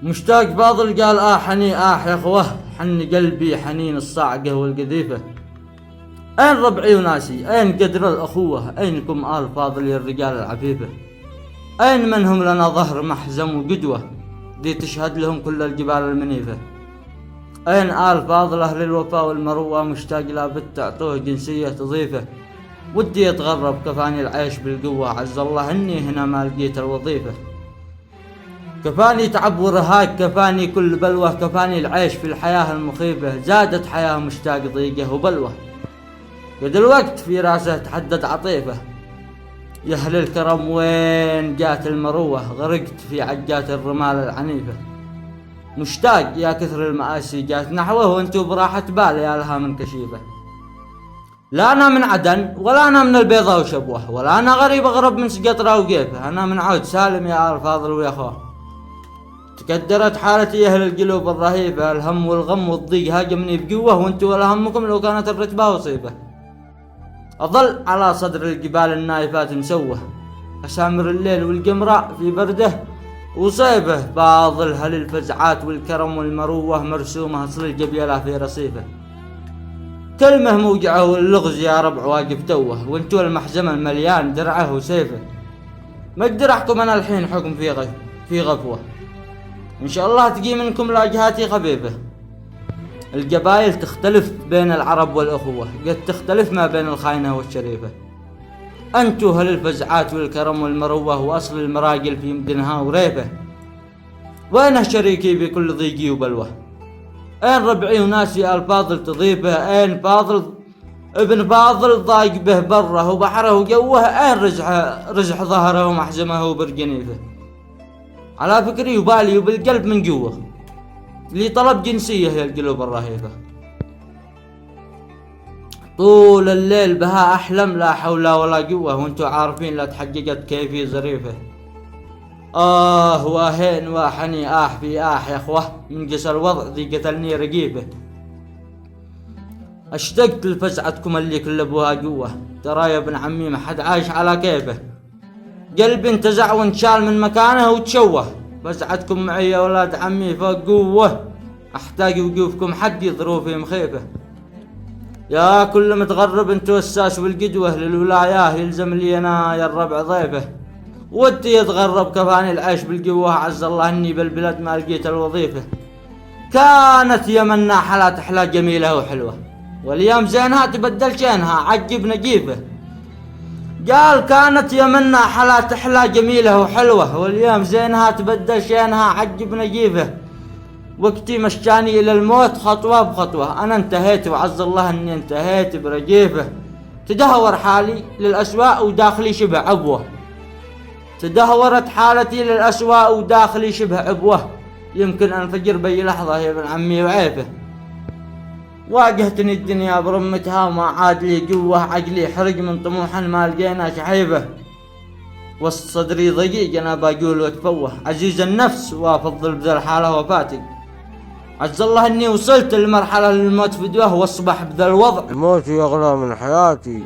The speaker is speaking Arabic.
مشتاق فاضل قال حني يا اخوه، حن قلبي حنين الصاعقة والقذيفة. اين ربعي وناسي، اين قدر الاخوة، اينكم آل فاضل يا الرجال العفيفة؟ اين من هم لنا ظهر محزم وقدوة، دي تشهد لهم كل الجبال المنيفة؟ اين آل فاضل اهل الوفاء والمروة، مشتاق لا بت تعطوه جنسية تضيفه. ودي يتغرب كفاني العيش بالقوة، عز الله اني هنا ما لقيت الوظيفة. كفاني تعب ورهاق، كفاني كل بلوة، كفاني العيش في الحياة المخيفة. زادت حياة مشتاق ضيقه وبلوة، قد الوقت في راسه تحدد عطيفة. يا أهل الكرم وين جات المروة، غرقت في عجات الرمال العنيفة. مشتاق يا كثر المآسي جات نحوه، وانتو براحة بال يا لها من كشيفة. لا أنا من عدن ولا أنا من البيضة وشبوه، ولا أنا غريب أغرب من سقطرة وقيفة. أنا من عود سالم يا آل فاضل ويا أخوه. تقدرت حالتي يا أهل القلوب الرهيفة، الهم والغم والضيق هاجمني بقوة، وانتو ولا همكم لو كانت الرتبة وصيبة. أظل على صدر الجبال النايفات مسوه، أسامر الليل والقمراء في برده وصيبه. فاضل هل الفزعات والكرم والمروة مرسومة أصل الجبيلة في رصيفه. كلمة موجعه واللغز يا ربع واقف توه، وانتو المحزمة المليان درعه وسيفه. ما اقدر احكم انا الحين حكم في غفوة، ان شاء الله تجي منكم لاجهاتي خفيفة. القبائل تختلف بين العرب والأخوة، قد تختلف ما بين الخاينة والشريفة. أنتو هل الفزعات والكرم والمروة، وأصل المراجل في مدنها وريفة. وينه شريكي بكل ضيقي وبلوة، أين ربعي وناسي الفاضل تضيفه. أين فاضل ابن فاضل ضايق به بره وبحره وجوه، أين رزح ظهره ومحزمه وبرجنيفه. على فكري وبالي وبالقلب من جوه، لي طلب جنسية يا القلوب الرهيفة. طول الليل بها أحلم لا حول ولا قوة، وانتو عارفين لا تحققت كيفي ظريفة. واهين واحني في يا اخوه، من قس الوضع ذي قتلني رقيبه. اشتقت لفزعتكم اللي كل ابوها قوة، ترى يا ابن عمي ما حد عايش على كيفه. قلبي انتزع وانشال من مكانه وتشوه، فزعتكم معي يا ولاد عمي فوق قوة. احتاج وقوفكم حقي ظروفي مخيفة. يا كل متغرب انتو الساس والقدوة، للولاياه يلزم لي انا يا الربع ضيفه. ودي يتغرب كفاني العيش بالقوة، عز الله اني بالبلاد ما لقيت الوظيفة. كانت يمنا حالات احلى جميلة وحلوة، واليوم زينها تبدل شينها عجب نجيفه. قال كانت يمنا حالات احلى جميلة وحلوة، واليوم زينها تبدل شينها عجب نجيفه. وقتي مشاني الى الموت خطوة بخطوة، انا انتهيت وعز الله اني انتهيت برجيفه. تدهور حالي للأسواء وداخلي شبه عبوة، تدهورت حالتي للأسواء وداخلي شبه عبوة. يمكن انفجر بأي لحظة يا ابن عمي وعيفه. واجهتني الدنيا برمتها وما عاد لي قوة، عقلي حرق من طموحا ما لقينا شحيفة. وسط صدري ضيق انا بقول واتفوه، عزيز النفس وافضل بذا الحالة وفاتي. عز الله اني وصلت لمرحلة للموت فدوه، واصبح بذا الوضع الموت يغلى من حياتي.